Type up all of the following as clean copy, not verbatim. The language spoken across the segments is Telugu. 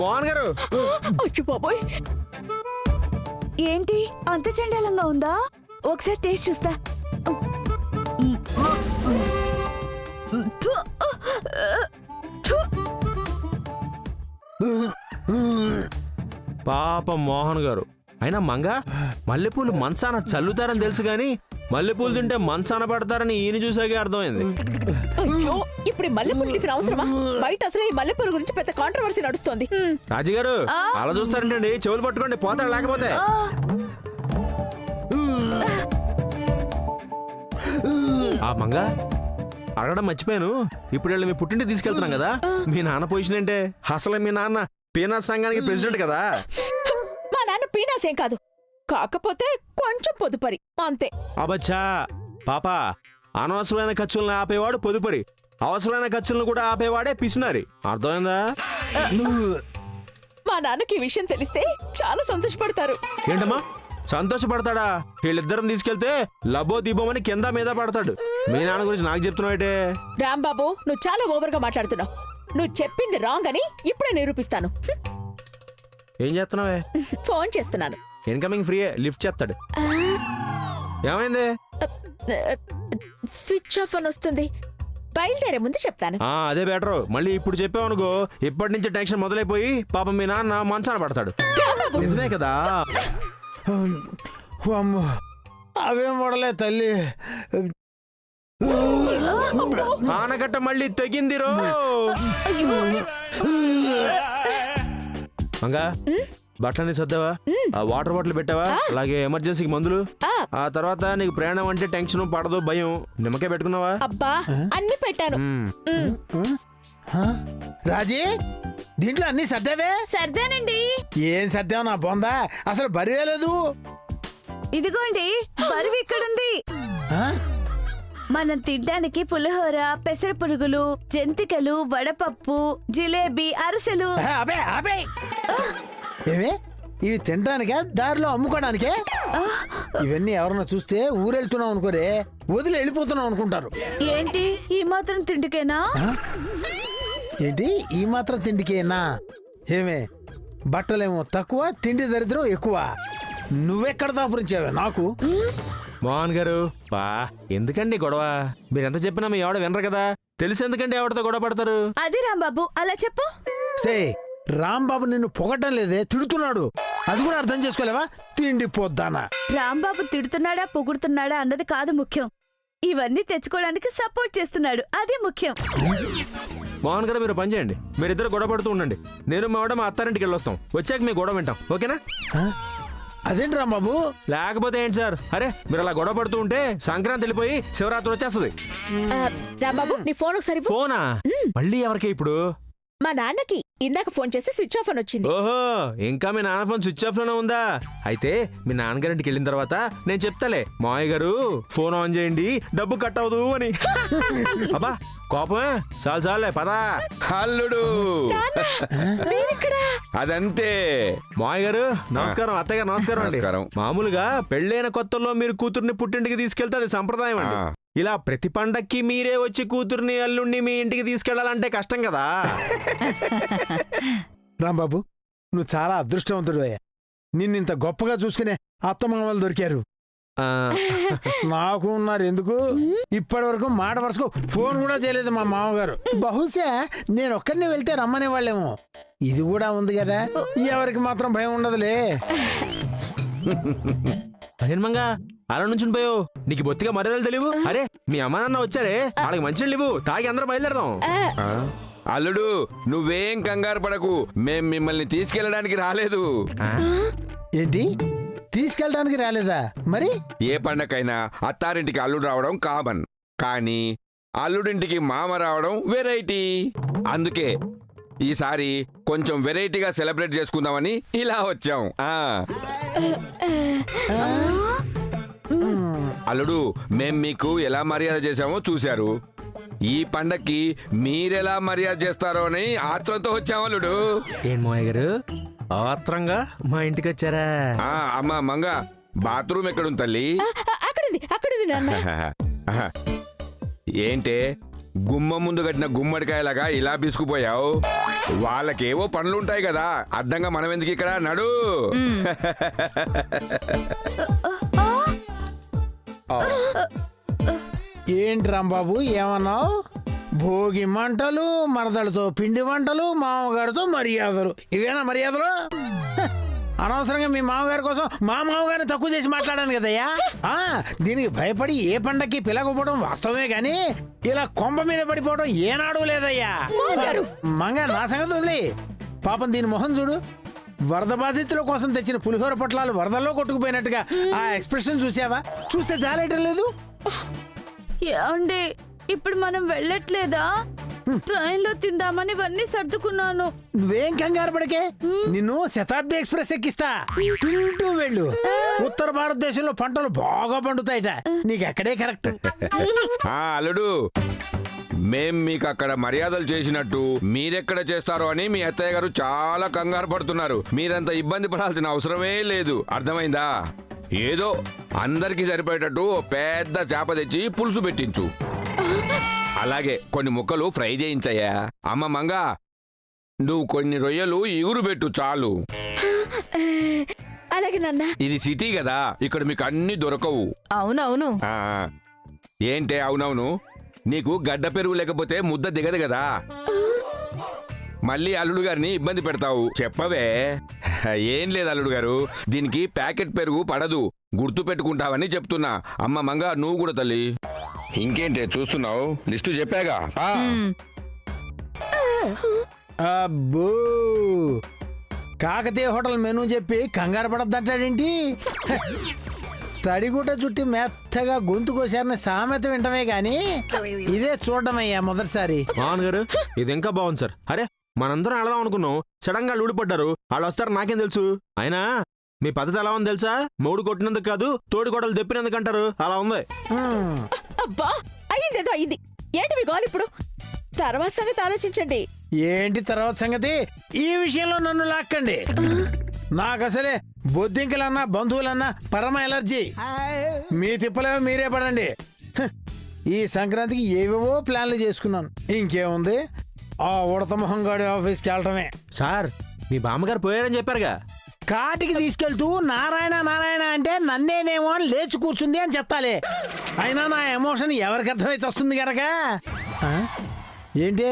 మోహన్ గారు. అయ్యో బాబోయ్, ఏంటి అంత చండాలంగా ఉందా? ఒకసారి టేస్ట్ చూస్తా. పాప మోహన్ గారు. అయినా మంగ మల్లెపూలు మంచాన చల్లుతారని తెలుసు గాని మల్లెపూలు తింటే మంచాన పడతారని ఈయన చూసాకే అర్థమైంది. అయ్యో ఇప్పుడు మల్లెపూల టిఫిన్ అవసరమా? బయట అసలు ఈ మల్లెపూల గురించి పెద్ద కాంట్రవర్సీ నడుస్తోంది. రాజుగారు అలా చూస్తారంటండి, చెవులు పట్టుకోండి పోతాడు లేకపోతే. ఆ మంగ అడగడం మర్చిపోయాను, ఇప్పుడు వీళ్ళు మీ పుట్టింటికి తీసుకెళ్తున్నాం కదా, మీ నాన్న పొజిషన్ ఏంటే? అసలు మీ నాన్న పీనాస్ సంఘానికి ప్రెసిడెంట్ కదా. మా నాన్న పీనాసేం కాదు, కాకపోతే కొంచెం పొదుపరి అంతే. అబచ్చా పాప, అనవసరమైన ఖర్చులను ఆపేవాడు పొదుపరి, అవసరమైన ఖర్చులను కూడా ఆపేవాడే పిసినారి. అర్థమైందా? మా నాన్నకి ఈ విషయం తెలిస్తే చాలా సంతోషపడతారు. ఏంటమ్మా సంతోషపడతాడా? వీళ్ళిద్దరం తీసుకెళ్తే లబో దీబోమని కింద మీద పడతాడు. మీ నాన్న గురించి నాకు చెప్తున్నావు? రాంబాబు, నువ్వు చాలా ఓవర్ గా మాట్లాడుతున్నావు. నువ్వు చెప్పింది రాంగ్ అని ఇప్పుడే నిరూపిస్తాను. ఏం చేస్తున్నావే? ఫోన్ చేస్తున్నాను. ఇన్కమింగ్ ఫ్రీయే, లిఫ్ట్ చేస్తాడు. ఏమైంది? స్విచ్ ఆఫ్ అని వస్తుంది. బయలుదేరే ముందు చెప్తాను. అదే బెటరు. మళ్ళీ ఇప్పుడు చెప్పావనుకో ఇప్పటి నుంచి టెన్షన్ మొదలైపోయి పాపం మీ నాన్న మంచాన పడతాడు. నిజమే కదా? అవేం పడలే తల్లి. ఆనకట్ట మళ్ళీ తెగిందిరో. మంగా బట్టలని సర్దావా? వాటర్ బాటిల్ పెట్టావా? అలాగే ఎమర్జెన్సీకి మందులు. ఆ తర్వాత నీకు ప్రయాణం అంటే టెన్షన్ పడదు, భయం. నిమ్మకాయ పెట్టుకున్నావా? అబ్బా అన్ని పెట్టాను. రాజీ, దీంట్లో అన్ని సర్దావే? సర్దానండి. ఏం సర్దావు నా బొందా? అసలు బరివేలేదు. ఇదిగోండి బరువు ఇక్కడుంది. మనం తినడానికి పులిహోర, పెసర పురుగులు, జంతికలు, వడపప్పు, జిలేబీ, అరిసెలు. అబే అబే, ఏమే ఇవి తినడానికే దారిలో అమ్ముకోవడానికే? ఇవన్నీ ఎవరన్నా చూస్తే ఊరెళ్తున్నావు అనుకోరే, వదిలి వెళ్ళిపోతున్నావు అనుకుంటారు. ఏంటి ఈ మాత్రం తిండికేనా? ఏంటి ఈ మాత్రం తిండికేనా? ఏమే బట్టలేమో తక్కువ, తిండి దరిద్రం ఎక్కువ. నువ్వెక్కడ దాపురించావే నాకు? మోహన్ గారు బా ఎందుకండి గొడవ? మీరెంత చెప్పినా మీ ఎవడ వినరు కదా. తెలిసి ఎందుకంటే ఎవరితో గొడవ పడతారు? అది రాంబాబు అలా చెప్పు. సే రాంబాబు నిన్ను పొగటం లేదే, తిడుతున్నాడు. అది కూడా అర్థం చేసుకోలేవా? తిండి పోద్దానా? రాంబాబు తిడుతున్నాడా పొగుడుతున్నాడా అన్నది కాదు ముఖ్యం, ఇవన్నీ తెచ్చుకోవడానికి సపోర్ట్ చేస్తున్నాడు, అది ముఖ్యం. మోహన్ గారు మీరు పని చేయండి, మీరిద్దరు గొడవ పడుతూ ఉండండి. నేను మా వాడ మా అత్తారింటికి వెళ్ళొస్తాం. వచ్చాక మీ గొడవ వింటాం, ఓకేనా? అదేంటి రాంబాబు? లేకపోతే ఏంటి సార్? అరే మీరు అలా గొడవ పడుతూ ఉంటే సంక్రాంతి వెళ్ళిపోయి శివరాత్రి వచ్చేస్తుంది. రాంబాబు నీ ఫోన్ ఒకసారి. ఫోనా? మళ్ళీ ఎవరికి ఇప్పుడు? మా నాన్నకి. ఇందాక ఫోన్ చేస్తే స్విచ్ ఆఫ్ అని వచ్చింది. ఓహో, ఇంకా మీ నాన్న ఫోన్ స్విచ్ ఆఫ్ లోనే ఉందా? అయితే మీ నాన్నగారింటికి వెళ్ళిన తర్వాత నేను చెప్తాలే, మావయ్య గారు ఫోన్ ఆన్ చేయండి, డబ్బు కట్ అవదు అని. అబ్బా కోపమే చాలు చాలే పదా. అల్లుడు అదంతే. మావయ్య గారు నమస్కారం. అత్తయ్య గారు నమస్కారం అండి. మామూలుగా పెళ్ళైన కొత్తలో మీరు కూతుర్ని పుట్టింటికి తీసుకెళ్తే అది సంప్రదాయం అండి. ఇలా ప్రతి పండక్కి మీరే వచ్చి కూతుర్ని అల్లుడిని మీ ఇంటికి తీసుకెళ్లాలంటే కష్టం కదా. రాంబాబు నువ్వు చాలా అదృష్టవంతుడు. నిన్నింత గొప్పగా చూసుకునే అత్తమామలు దొరికారు. నాకు ఉన్నారు ఎందుకు? ఇప్పటి వరకు మాట వరుసకు ఫోన్ కూడా చేయలేదు మా మామగారు. బహుశా నేను ఒక్కడిని వెళ్తే రమ్మనే వాళ్ళేమో. ఇది కూడా ఉంది కదా, ఎవరికి మాత్రం భయం ఉండదులే. అదేమంగా అలా నుంచి పోయావు, నీకు బొత్తిగా మర్యాదలు తెలియవు. అరే మీ అమ్మ నాన్న వచ్చారే, వాళ్ళకి మంచి లేవు, తాగి అందరూ బయలుదేరదాం. అల్లుడు నువ్వేం కంగారు పడకు, మేం మిమ్మల్ని తీసుకెళ్ళడానికి రాలేదు. ఏంటి తీసుకెళ్ళడానికి రాలేదా? మరి ఏ పండగైనా అత్తారింటికి అల్లుడు రావడం కామన్, కానీ అల్లుడింటికి మామ రావడం వెరైటీ. అందుకే ఈసారి కొంచెం వెరైటీగా సెలబ్రేట్ చేసుకుందామని ఇలా వచ్చాం. అల్లుడు మేం మీకు ఎలా మర్యాద చేశామో చూశారు. ఈ పండక్కి మీరెలా మర్యాద చేస్తారో అని ఆత్రంతో వచ్చాం అల్లుడు. ఏం మావయ్య గారు ఆత్రంగా మా ఇంటికి వచ్చారా? అమ్మా మంగ, బాత్రూమ్ ఎక్కడుంది తల్లి? అక్కడుంది నాన్న. ఏంటే గుమ్మ ముందు కట్టిన గుమ్మడికాయలాగా ఇలా బిసుకుపోయావు. వాళ్ళకేవో పనులుంటాయి కదా, అడ్డంగా మనం ఎందుకు ఇక్కడ నడు. ఏంటి రాంబాబు ఏమన్నావు? భోగి మంటలు, మరదలతో పిండి వంటలు, మామగారితో మర్యాదలు, ఇవేనా మర్యాదలు? అనవసరంగా మీ మామగారి కోసం మా మామగారిని తక్కువ చేసి మాట్లాడాను కదయ్యా. దీనికి భయపడి ఏ పండక్కి పిలకపోవడం వాస్తవమే గాని ఇలా కొంప మీద పడిపోవడం ఏనాడు లేదయ్యా. మంగ నా సంగతి వదిలే. పాపం దీని మొహం చూడు, వరద బాధితుల కోసం తెచ్చిన పులిహోర పొట్లాలు వరదల్లో కొట్టుకుపోయినట్టుగా ఆ ఎక్స్ప్రెషన్ చూసావా? చూస్తే జాలేయటం లేదు. ఏమండి ఇప్పుడు మనం వెళ్ళట్లేదా? ట్రైన్ లో తిందామని ఇవన్నీ సర్దుకున్నాను. నువ్వేం కంగారు పడకే, నిన్ను శతాబ్ది ఎక్స్ప్రెస్ ఎక్కిస్తా, తింటూ వెళ్ళు. ఉత్తర భారతదేశంలో పంటలు బాగా పండుతాయిట, నీకు అక్కడే కరెక్ట్. అల్లుడు, మేం మీకు అక్కడ మర్యాదలు చేసినట్టు మీరెక్కడ చేస్తారో అని మీ అత్తయ్య గారు చాలా కంగారు పడుతున్నారు. మీరంత ఇబ్బంది పడాల్సిన అవసరమే లేదు, అర్థమైందా? ఏదో అందరికి సరిపోయేటట్టు ఓ పెద్ద చేప తెచ్చి పులుసు పెట్టించు. అలాగే కొన్ని ముక్కలు ఫ్రై చేయించయ్యా. అమ్మ మంగ, నువ్వు కొన్ని రొయ్యలు ఇగురు పెట్టు చాలు. అలాగే నాన్న. ఇది సిటీ కదా, ఇక్కడ మీకు అన్ని దొరకవు. అవునవును. ఏంటే అవునవును? నీకు గడ్డ పెరుగు లేకపోతే ముద్ద దిగదు కదా, మళ్ళీ అల్లుడు గారిని ఇబ్బంది పెడతావు. చెప్పవే. ఏం లేదు అల్లుడు గారు, దీనికి ప్యాకెట్ పెరుగు పడదు, గుర్తు పెట్టుకుంటావని చెప్తున్నా. అమ్మ మంగ, నువ్వు కూడా తల్లి. ఇంకేంటే చూస్తున్నావు? లిస్టు చెప్పాగా. అబ్బో, కాకతీయ హోటల్ మెనూ చెప్పి కంగారు పడద్దంటాడేంటి? తడిగుడ్డ చుట్టి మెత్తగా గొంతు కోసారని సామెత వింటమే గాని ఇదే చూడమయ్యా మొదటిసారి. మోహన్ గారు, ఇది ఇంకా బాగుంది సార్. అరే, మనందరం వెళదాం అనుకున్నాం, సడన్ గా ఊడిపడ్డారు. వాళ్ళు వస్తారు నాకేం తెలుసు. అయినా మీ పద్ధతి ఎలా ఉంది తెలుసా? మూడు కొట్టినందుకు కాదు, తోడి గొడవలు దెప్పినందుకు అంటారు, అలా ఉంది. అబ్బా, అయ్యిందేదో అయ్యింది. ఏంటి మీ గోల్ ఇప్పుడు? తర్వాత సంగతి ఆలోచించండి. ఏంటి తర్వాత సంగతి? ఈ విషయంలో నన్ను లాక్కండి. నాకు అసలే బొద్దింకలన్నా బంధువులన్నా పరమ ఎలర్జీ. మీ తిప్పలేవో మీరే పడండి. ఈ సంక్రాంతికి ఏవేవో ప్లాన్లు చేసుకున్నాను. ఇంకేముంది, ఆ ఉడత మొహంగాడి ఆఫీస్కి వెళ్ళటమే. సార్, మీ బామ్మగారు పోయారని చెప్పారుగా. కాటికి తీసుకెళ్తూ నారాయణ నారాయణ అంటే నన్నేనేమో అని లేచి కూర్చుంది అని చెప్తాలే. అయినా నా ఎమోషన్ ఎవరికి అర్థమైతే వస్తుంది కనుక. ఏంటి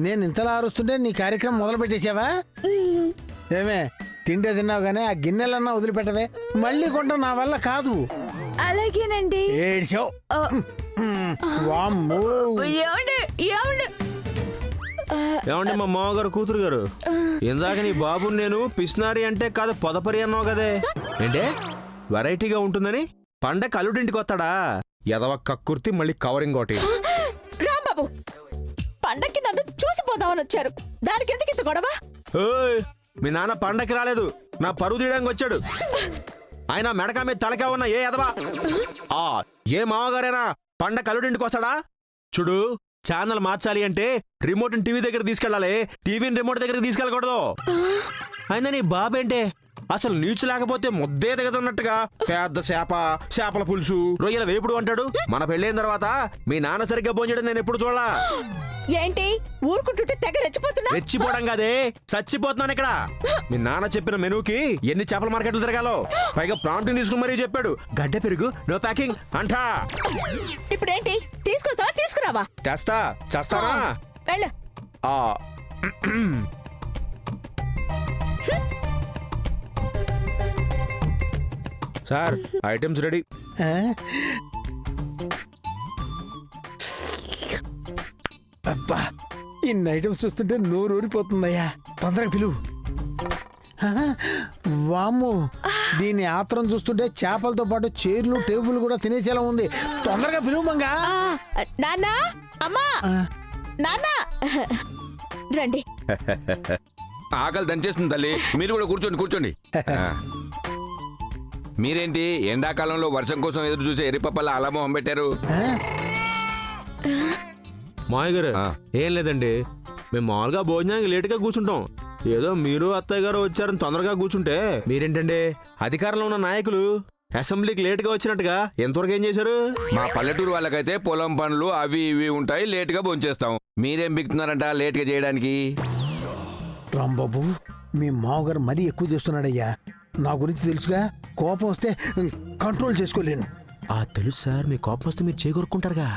నేను ఇంతలా అరుస్తుంటే నీ కార్యక్రమం మొదలు పెట్టేసావా? ఏమే, తింటే తిన్నావు కానీ ఆ గిన్నెలన్నా వదిలిపెట్టవే, మళ్ళీ కొంటాం నా వల్ల కాదు. అలాగేనండి. ఏడ్చావు. వామ్మో. ఏమండి ఏమండి ఏమండి మా మామగారు కూతురు గారు, ఇందాక నీ బాబు నేను పిస్నారి అంటే కాదు పొదపరి అన్నావు కదే. ఏంటే వెరైటీగా ఉంటుందని పండగ అల్లుడింటికి వస్తాడా? ఎదవ కక్కుర్తి, మళ్ళీ కవరింగ్ ఒకటి. రాంబాబు, పండక్కి నన్ను చూసిపోదామని వచ్చారు, దానికి ఎందుకు ఇంత గొడవ? ఓయ్, మీ నాన్న పండక్కి రాలేదు, నా పరువు తీయడానికి వచ్చాడు. ఆయన మెడకా మీద తలకా ఉన్న ఏ ఎదవా ఏ మామగారేనా పండగ అల్లుడింటికి వస్తాడా? చూడు, ఛానల్ మార్చాలి అంటే రిమోట్ టీవీ దగ్గర తీసుకెళ్ళాలి, టీవీని రిమోట్ దగ్గర తీసుకెళ్ళకూడదు. అయినా నీ బాబేంటే అసలు నీచు లేకపోతే ముద్దే దిగదన్నట్టుగా పెద్ద చేపల పులుసు, రొయ్యల వేపుడు అంటాడు. మన పెళ్ళైన తర్వాత మీ నాన్న సరిగ్గా భోంచడం నేను ఎప్పుడు చూడలా. ఏంటి ఊరుకుంటుంటే తెగ రెచ్చిపోతున్నా? రెచ్చిపోవడం కాదే, చచ్చిపోతున్నాను ఇక్కడ. మీ నాన్న చెప్పిన మెనూకి ఎన్ని చేపల మార్కెట్లు తిరగాలో, పైగా ప్రాంప్టింగ్ తీసుకుని మరీ చెప్పాడు. గడ్డ పెరుగు నో ప్యాకింగ్ అంటా. ఇప్పుడేంటి, తీసుకొస్తావా తీసుకురావా? చేస్తానా? వెళ్ళు. Sir, items ready. అబ్బా, ఇన్ని ఐటమ్స్ చూస్తుంటే నోరు ఊరిపోతుందయ్యా. తొందరగా పిలువు. వామ్ము, దీని ఆత్రం చూస్తుంటే చేపలతో పాటు చైర్లు టేబుల్ కూడా తినేసేలా ఉంది. తొందరగా పిలువు మంగా. నాన్నా, అమ్మా, నాన్నా, రండి. ఆకలి దంచేస్తుంది తల్లి, మీరు కూడా కూర్చోండి. మీరేంటి ఎండాకాలంలో వర్షం కోసం ఎదురు చూసే ఎరిపప్పల అలా మొహం పెట్టారు? మాయ గారు, ఏం లేదండి, మేము మామూలుగా భోజనానికి లేటుగా కూర్చుంటాం. ఏదో మీరు అత్తయ్య గారు వచ్చారని తొందరగా కూర్చుంటే మీరేంటండి అధికారంలో ఉన్న నాయకులు అసెంబ్లీకి లేట్గా వచ్చినట్టుగా ఎంతవరకు ఏం చేశారు? మా పల్లెటూరు వాళ్ళకైతే పొలం పనులు అవి ఇవి ఉంటాయి, లేటుగా భోంచేస్తాం. మీరేం బిక్తున్నారంట లేట్గా చేయడానికి? రాంబాబు మీ మామగారు మరీ ఎక్కువ చేస్తున్నాడయ్యా. నా గురించి తెలుసుగా, కోపం వస్తే కంట్రోల్ చేసుకోలేను. తెలుసు సార్, మీ కోపం వస్తే మీరు చేకూరుకుంటారుగా.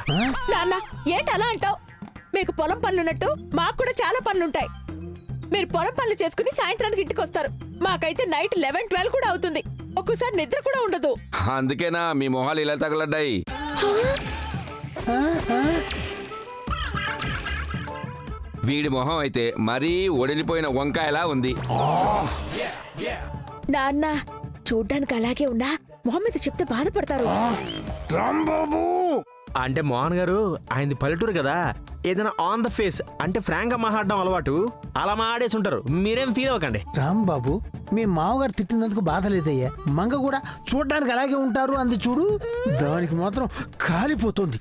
నాన్న ఏంటి అలా అంటావు? మీకు పొలం పనులున్నట్టు మాకు కూడా చాలా పనులుంటాయి. మీరు పొలం పనులు చేసుకుని సాయంత్రానికి ఇంటికి వస్తారు. మాకైతే నైట్ 11-12 కూడా అవుతుంది. ఒక్కోసారి నిద్ర కూడా ఉండదు. అందుకేనా మీ మొహాలు ఇలా తగలడ్డాయి. వీడి మొహం అయితే మరీ ఒడిలిపోయిన వంకాయలా ఉంది. నాన్న చూడ్డానికి అలాగే ఉన్నా మొహం మీద చెప్తే బాధపడతారు. రాంబాబు అంటే మోహన్ గారు ఆయనది పల్లెటూరు కదా, ఏదైనా ఆన్ ద ఫేస్ అంటే ఫ్రాంక్ గా మాట్లాడడం అలవాటు, అలా మాడేసి ఉంటారు. మీరేం ఫీల్ అవ్వకండి. రాంబాబు మీ మామగారు తిట్టినందుకు బాధ లేదయ్యా. మంగ కూడా చూడడానికి అలాగే ఉంటారు అంది చూడు, దానికి మాత్రం కాలిపోతుంది.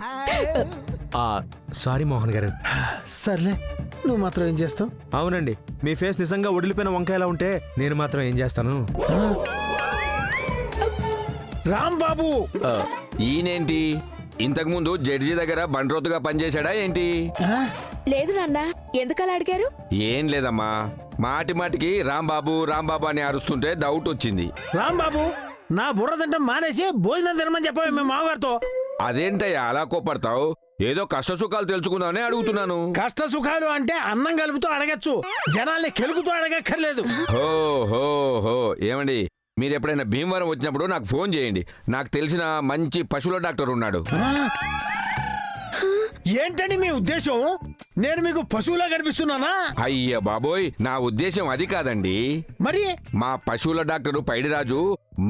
సారీ మోహన్ గారు. సర్లే, నువ్వు మాత్రం ఏం చేస్తావు? అవునండి, మీ ఫేస్ నిజంగా ఒడిలిపోయిన వంకాయలా ఉంటే నేను మాత్రం ఏం చేస్తాను? రాంబాబు ఈయనేంటి ఇంతకుముందు జడ్జి దగ్గర బండ్రోతుగా పనిచేశాడా ఏంటి? లేదు నాన్న, ఎందుకలా అడిగారు? ఏం లేదమ్మా, మాటి మాటికి రాంబాబు రాంబాబు అని అరుస్తుంటే డౌట్ వచ్చింది. రాంబాబు నా బుర్ర తింటాం మానేసి భోజనం తినమని చెప్పావు మీ మామగారితో. అదేంటయ్యా అలా కోపడతావు? ఏదో కష్ట సుఖాలు తెలుసుకుందామని అడుగుతున్నాను. కష్ట సుఖాలు అంటే అన్నం కలుపుతూ అడగచ్చు, జనాల్ని కెలుగుతూ అడగక్కర్లేదు. హో హో హో ఏమండి, మీరు ఎప్పుడైనా భీమవరం వచ్చినప్పుడు నాకు ఫోన్ చేయండి. నాకు తెలిసిన మంచి పశువుల డాక్టర్ ఉన్నాడు. ఏంటని మీ ఉద్దేశం? నేను మీకు పశువులా కనిపిస్తున్నానా? అయ్య బాబోయ్, నా ఉద్దేశం అది కాదండి. మరి మా పశువుల డాక్టరు పైడిరాజు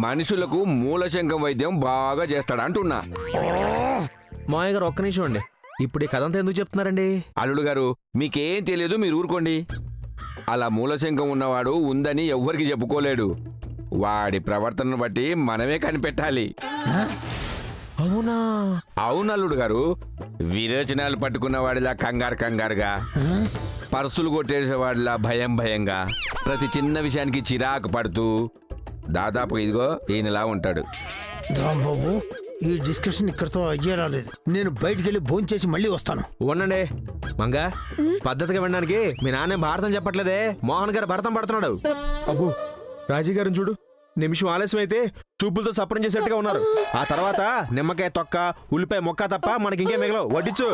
మనుషులకు మూలశంకం వైద్యం బాగా చేస్తాడు అంటున్నా. మాయ గారు ఒక్క నిమిషం అండి, ఇప్పుడు ఈ కథ అంతా ఎందుకు చెప్తున్నారండి? అల్లుడు గారు మీకేం తెలియదు, మీరు ఊరుకోండి. అలా మూలశంకం ఉన్నవాడు ఉందని ఎవ్వరికి చెప్పుకోలేడు. వాడి ప్రవర్తనను బట్టి మనమే కనిపెట్టాలి. అవునా? అవును అల్లుడు గారు, విరేచనాలు పట్టుకున్న వాడిలా కంగారుగా, పర్సులు కొట్టేసేవాడిలా భయంగా, ప్రతి చిన్న విషయానికి చిరాకు పడుతూ దాదాపు ఇదిగో ఈయనలా ఉంటాడు. రాంబాబు ఈ డిస్కషన్ ఇక్కడతో అయ్యేలా లేదు. నేను బయటికి వెళ్ళి భోంచేసి మళ్ళీ వస్తాను. ఉండండి మంగా, పద్ధతిగా వినడానికి మీ నాన్న భారతం చెప్పట్లేదే, మోహన్ గారు భరతం పడుతున్నాడు. అబ్బు, రాజీ గారిని చూడు, నిమిషం ఆలస్యం అయితే చూపులతో సపరం చేసేట్టుగా ఉన్నారు. ఆ తర్వాత నిమ్మకాయ తొక్క, ఉల్లిపాయ మొక్క తప్ప మనకి ఇంకే మిగలవు. వడ్డించు.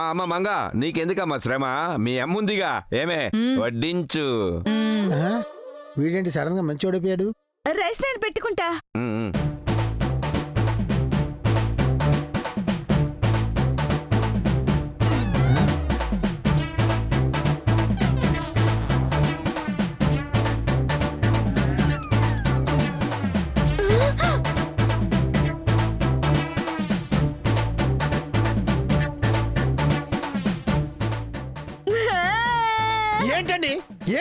అమ్మ మంగా, నీకెందుకమ్మా శ్రమ, మీ అమ్ముందిగా, ఏమే వడ్డించు. వీడేంటి సడన్ గా మంచి ఓడిపోయాడు? రైస్ నేను పెట్టుకుంటా.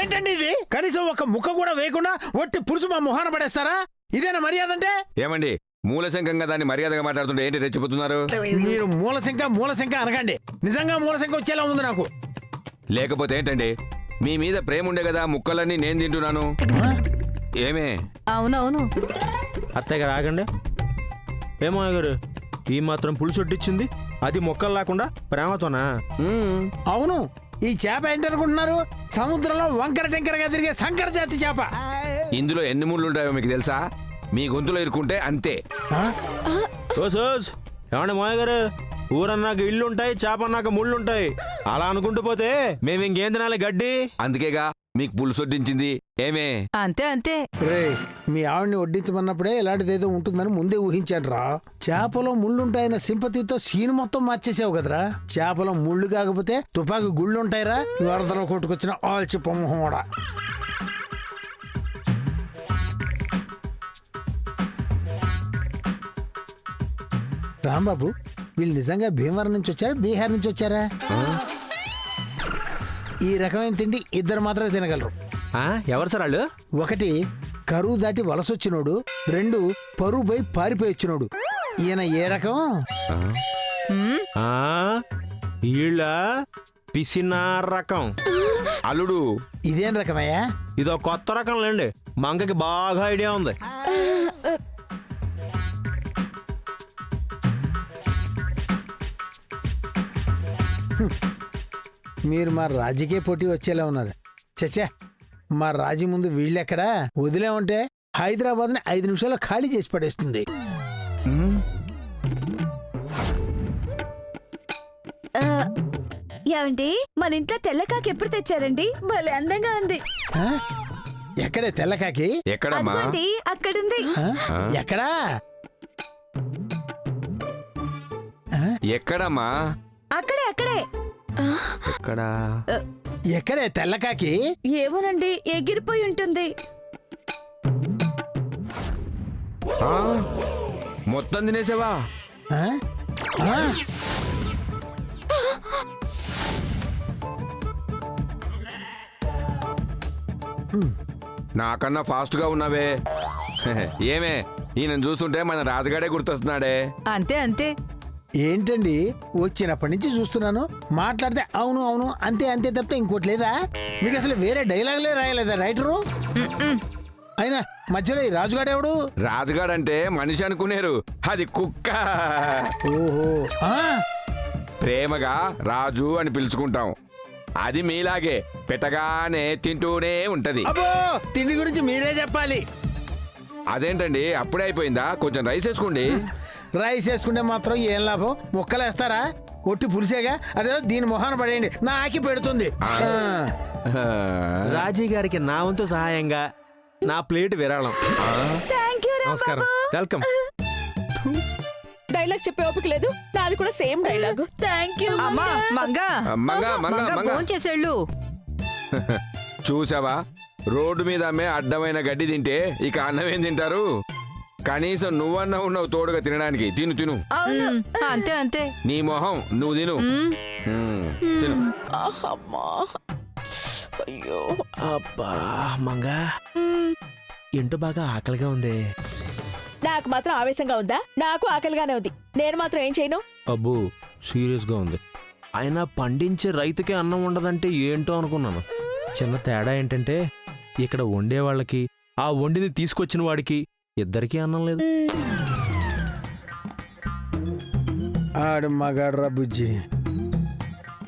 ఏంటండి ఇది? కనీసం ఒక ముక్క కూడా వేయకుండా ఒట్టి పురుషు మా మొహాన పడేస్తారా? ఇదేనా మర్యాద అంటే? ఏమండి, మూలశంకంగా దాన్ని మర్యాదగా మాట్లాడుతుంటే ఏంటి రెచ్చిపోతున్నారు? మీరు మూలశంక అనకండి. నిజంగా మూలశంక వచ్చేలా ఉంది నాకు. లేకపోతే ఏంటండి, మీ మీద ప్రేమ ఉండే కదా ముక్కలన్నీ నేను తింటున్నాను. ఏమే? అవునవును. అత్తయ్య గారు ఆగండి. ఏమో గారు, ఈ మాత్రం పులుసు వడ్డిచ్చింది, అది మొక్కలు లేకుండా ప్రేమతోనా? అవును, ఈ చేప ఏంటనుకుంటున్నారు? సముద్రంలో వంకర టెంకరగా తిరిగే సంకర జాతి చేప. ఇందులో ఎన్ని ముళ్ళు ఉంటాయో మీకు తెలుసా? మీ గొంతులో ఇరుక్కుంటే అంతే. ఏమండి మాయ గారు, ఊరన్నాక ఇల్లు ఉంటాయి, చేప అన్నాక ముళ్ళు ఉంటాయి. అలా అనుకుంటూ పోతే మేము ఇంకేం తినాలి? గడ్డి. అందుకేగా మీకు పులుసు వడ్డించింది. ఏమే? అంతే. రే, మీ ఆవిడ్ని వడ్డించమన్నప్పుడే ఇలాంటిదేదో ఉంటుందని ముందే ఊహించాను రా. చేపలో ముళ్ళుంటాయన్న సింపతితో సీన్ మొత్తం మార్చేసావు కదరా. చేపలో ముళ్ళు కాకపోతే తుపాకి గుళ్ళుంటాయిరా. వరదలో కొట్టుకొచ్చిన ఆల్చి పొమ్మహోడా. రాంబాబు, వీళ్ళు నిజంగా భీమవరం నుంచి వచ్చారా, బీహార్ నుంచి వచ్చారా? ఈ రకమైన తిండి ఇద్దరు మాత్రమే తినగలరు. ఎవరు సార్ వాళ్ళు? ఒకటి కరువు దాటి వలసొచ్చినోడు, రెండు పరువు పోయి పారిపోయి వచ్చినోడు. ఈయన ఏ రకం? ఈళ్ళ పిసినా రకం. అల్లుడు, ఇదేం రకమయ్యా? ఇదో కొత్త రకం లేండి, మంగకి బాగా ఐడియా ఉంది. మీరు మా రాజుకే పోటీ వచ్చేలా ఉన్నారు. చచ్చా, మా రాజు ముందు వీళ్ళెక్కడా వదిలేమంటే హైదరాబాద్ని 5 నిమిషాల్లో ఖాళీ చేసి పడేస్తుంది. ఏమండి, మన ఇంట్లో తెల్లకాకి ఎప్పుడు తెచ్చారండి? భలే అందంగా ఉంది. ఆ? ఎక్కడే తెల్లకాకి? ఎక్కడమ్మా? అదిగోండి, అక్కడుంది. ఆ? ఎక్కడా? ఎక్కడమ్మా? అక్కడే అక్కడే. ఎక్కడ ఎక్కడే తెల్లకాకి? ఏమోనండి, ఎగిరిపోయి ఉంటుంది. ఆ? మొత్తం తినేసావా? ఆ? ఆ? నాకన్నా ఫాస్ట్ గా ఉన్నావే. ఏమే, ఈయన చూస్తుంటే మన రాజుగాడే గుర్తొస్తున్నాడే. అంతే అంతే. ఏంటండి, వచ్చినప్పటి నుంచి చూస్తున్నాను మాట్లాడితే అవును అవును అంతే అంతే తప్పితే ఇంకోటి లేదా? మీకు అసలు వేరే డైలాగులే రాయలేదా రైటరు? అయినా మధ్యలో ఈ రాజుగాడెవడు? రాజుగాడంటే మనిషి అనుకునేరు, అది కుక్క. ఓహో. ఆ? ప్రేమగా రాజు అని పిలుచుకుంటాం. అది మీలాగే పెట్టగానే తింటూనే ఉంటది. అబ్బో, తిండి గురించి మీరే చెప్పాలి. అదేంటండి అప్పుడే అయిపోయిందా? కొంచెం రైస్ వేసుకోండి. రైస్ వేసుకుంటే మాత్రం ఏం లాభం? ముక్కలు వేస్తారా? ఒట్టి పులిసేగా, అదే దీని మొహాన పడేయండి, నాకి పెడుతుంది. ఆ. రాజీ గారికి నా వంతు సహాయంగా నా ప్లేట్ విరాళం. థ్యాంక్ యూ నమస్కారం. వెల్కమ్. డైలాగ్ చెప్పే ఓపిక లేదు, నాది కూడా సేమ్ డైలాగ్. Thank you. అమ్మా మంగా మంగా మంగా మంగా భోంచేసేళ్ళు. చూసావా, రోడ్డు మీద అమ్మే అడ్డమైన గడ్డి తింటే ఇక అన్నం ఏం తింటారు? కనీసం నువ్వన్నా ఉన్నావు తోడుగా తినడానికి. తిను తిను. అంతే అంతే. నీ మొహం నువ్వు తిను. తిను. అమ్మా, అయ్యో. అబ్బా మంగా, ఏంటో బాగా ఆకలిగా ఉంది. నాకు మాత్రం ఆవేశంగా ఉందా? నాకు ఆకలిగానే ఉంది. నేను మాత్రం ఏం చేయను. అబ్బో సీరియస్ గా ఉంది. అయినా పండించే రైతుకే అన్నం ఉండదంటే ఏంటో అనుకున్నాను. చిన్న తేడా ఏంటంటే ఇక్కడ వండే వాళ్ళకి ఆ వండిని తీసుకొచ్చిన వాడికి ఇద్దరికీ అన్నం లేదు. ఆడు మగాడ్రా బుజ్జి.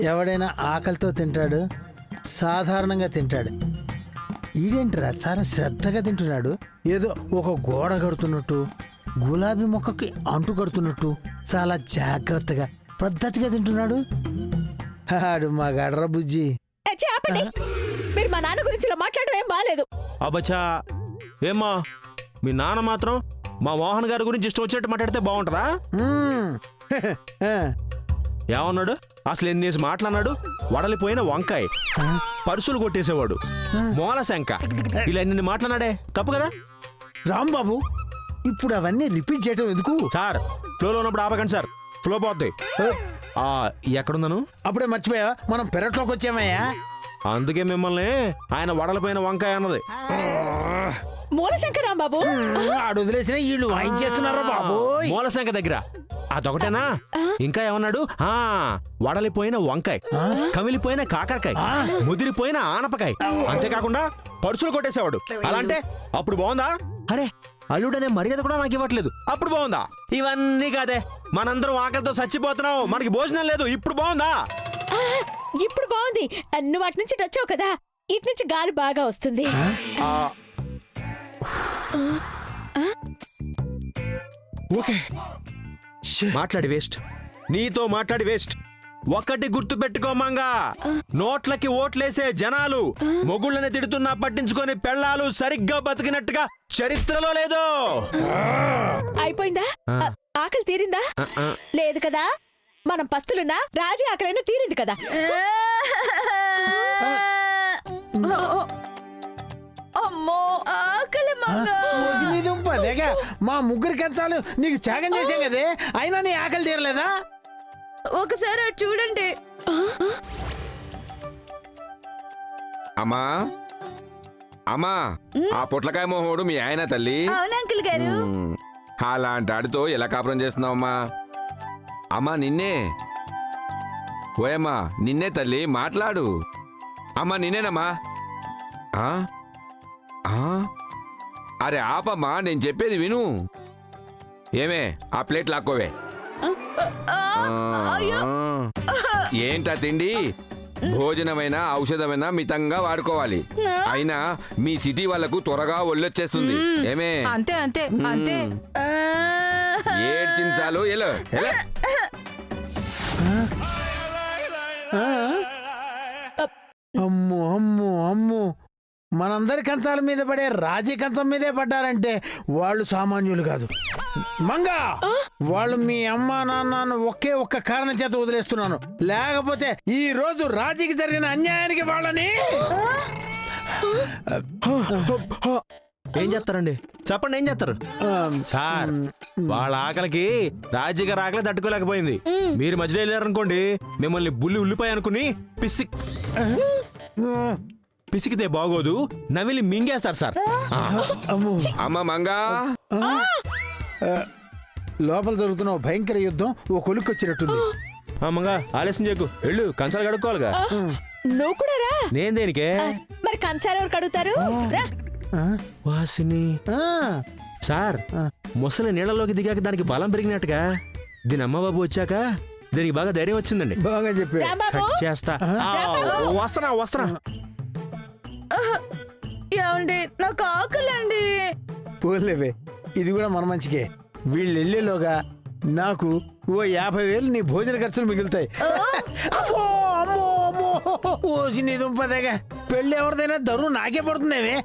ఎవడైనా ఆకలితో తింటాడు, సాధారణంగా తింటాడు. ఈడేంట్రా చాలా శ్రద్ధగా తింటున్నాడు. ఏదో ఒక గోడ కడుతున్నట్టు, గులాబీ మొక్కకి అంటు కడుతున్నట్టు చాలా జాగ్రత్తగా పద్ధతిగా తింటున్నాడు. ఆడు మగాడ్రా బుజ్జి. ఛీ, ఆపండి. మీరు మా నాన్న గురించి ఇలా మాట్లాడడం ఏం బాలేదు. అబ్బచ్చా, ఏమ్మా మీ నాన్న మాత్రం మా మోహన్ గారి గురించి ఇష్టం వచ్చినట్టు మాట్లాడితే బాగుంటుందా? మ్మ్. ఏమన్నాడు? అసలు ఎన్నేసి మాట్లాడినాడు? వడలిపోయిన వంకాయ, పరుసులు కొట్టేసేవాడు, మూల శంక, ఇలా ఎన్ని మాట్లాడాడే, తప్పు కదా? రాంబాబు, ఇప్పుడు అవన్నీ రిపీట్ చేయటం ఎందుకు? సార్, ఫ్లోలో ఉన్నప్పుడు ఆపకండి సార్, ఫ్లో పోద్ది. ఎక్కడున్నాను? అప్పుడే మర్చిపోయా, మనం పెరట్లోకి వచ్చామయ్యా. అందుకే మిమ్మల్ని ఆయన వడలిపోయిన వంకాయ అన్నది. మూల శంకరాం బాబు. ఆడు వదిలేసిన వీళ్ళు వాయించేస్తున్నారా బాబు? మూల శంక దగ్గర అదొకటేనా? ఇంకా ఏమన్నాడు? వడలిపోయిన వంకాయ, కమిలిపోయిన కాకరకాయ, ముదిరిపోయిన ఆనపకాయ, అంతేకాకుండా పరుసులు కొట్టేసేవాడు. అలా అంటే అప్పుడు బాగుందా? అరే, అల్లుడనే మర్యాద కూడా నాకు ఇవ్వట్లేదు, అప్పుడు బాగుందా? ఇవన్నీ కాదే, మనందరం ఆకలితో చచ్చిపోతున్నాం, మనకి భోజనం లేదు, ఇప్పుడు బాగుందా? ఇప్పుడు బాగుంది. నువ్వు అటు నుంచి వచ్చావు కదా, ఇటు నుంచి గాలి బాగా వస్తుంది. ఓకే, మాట్లాడి వేస్ట్, నీతో మాట్లాడి వేస్ట్. ఒకటి గుర్తు పెట్టుకోమంగా, నోట్లకి ఓట్లేసే జనాలు మొగుళ్ళని తిడుతున్నా పట్టించుకొని పెళ్ళాలు సరిగ్గా బతికినట్టుగా చరిత్రలో లేదు. అయిపోయిందా? ఆకలి తీరిందా? లేదు కదా. మనం పస్తులున్నా రాజీ ఆకలైనా తీరింది కదా. అమ్మో, ఆకలి మంగా. మా ముగ్గురి కంచాలు నీకు త్యాగం చేసాం కదే, అయినా నీ ఆకలి తీరలేదా? ఒకసారి అటు చూడండి. అమ్మా అమ్మా, ఆ పొట్లకాయ మోహోడు మీ ఆయన తల్లి. అవును అంకుల్ గారు. అలాంటి ఆడితో ఎలా కాపురం చేస్తున్నావమ్మా? అమ్మా నిన్నే. ఓయమ్మా నిన్నే తల్లి, మాట్లాడు. అమ్మా నిన్నేనమ్మా. అరే ఆపమ్మా, నేను చెప్పేది విను. ఏమే, ఆ ప్లేట్ లాక్కోవే. ఏంటా తిండి? భోజనమైనా ఔషధమైనా మితంగా వాడుకోవాలి. అయినా మీ సిటీ వాళ్ళకు త్వరగా ఒళ్ళొచ్చేస్తుంది. ఏమే అంతే అంతే అంతే ఏడ్చించాలు ఎలో ఎలో. అమ్ము అమ్ము అమ్ము మనందరి కంచాల మీద పడే రాజీ కంచం మీదే పడ్డారంటే వాళ్ళు సామాన్యులు కాదు. మంగా వాళ్ళు మీ అమ్మ నాన్నను ఒక్క కారణం చేత వదిలేస్తున్నాను. లేకపోతే ఈ రోజు రాజీకి జరిగిన అన్యాయానికి వాళ్ళని ఏం చేస్తారండి? చెప్పండి, ఏం చేస్తారు? సార్, వాళ్ళ ఆకలికి రాజీగారు ఆకలి తట్టుకోలేకపోయింది. మీరు మధ్యలో వెళ్ళారనుకోండి, మిమ్మల్ని బుల్లి ఉల్లిపాయ అనుకుని పిసికితే బాగోదు, నవిలి మింగేస్తారు సార్. అమ్మ మంగా, లోపల జరుగుతున్న ఓ భయంకర యుద్ధం ఓ కొలుక్కొచ్చినట్టుంది. అమ్మగా ఆలస్యం చేయకు, వెళ్ళు, కంచాలు కడుక్కోవాలిగా. నువ్వు కూడా రా. నేను దేనికే? మరి కంచాలు ఎవరు కడుగుతారు? రా. వాసిని సార్, ముసలి నీళ్ళలోకి దిగాక దానికి బలం పెరిగినట్టుగా దీని అమ్మబాబు వచ్చాక దీనికి బాగా ధైర్యం వచ్చిందండి. బాగా చెప్పి రాంబాబు, కట్ చేస్తా. వస్తున్నా. ఏమండి, నాకు ఆకలండి. పోలేవే, ఇది కూడా మన మంచికే. వీళ్ళు వెళ్ళేలోగా నాకు ఓ 50,000 నీ భోజన ఖర్చులు మిగులుతాయి. అమ్మో అమ్మో అమ్మో, ఓసి నీ దుంపదేగా. పెళ్ళి ఎవరిదైనా దరువు నాకే పడుతుందేవే.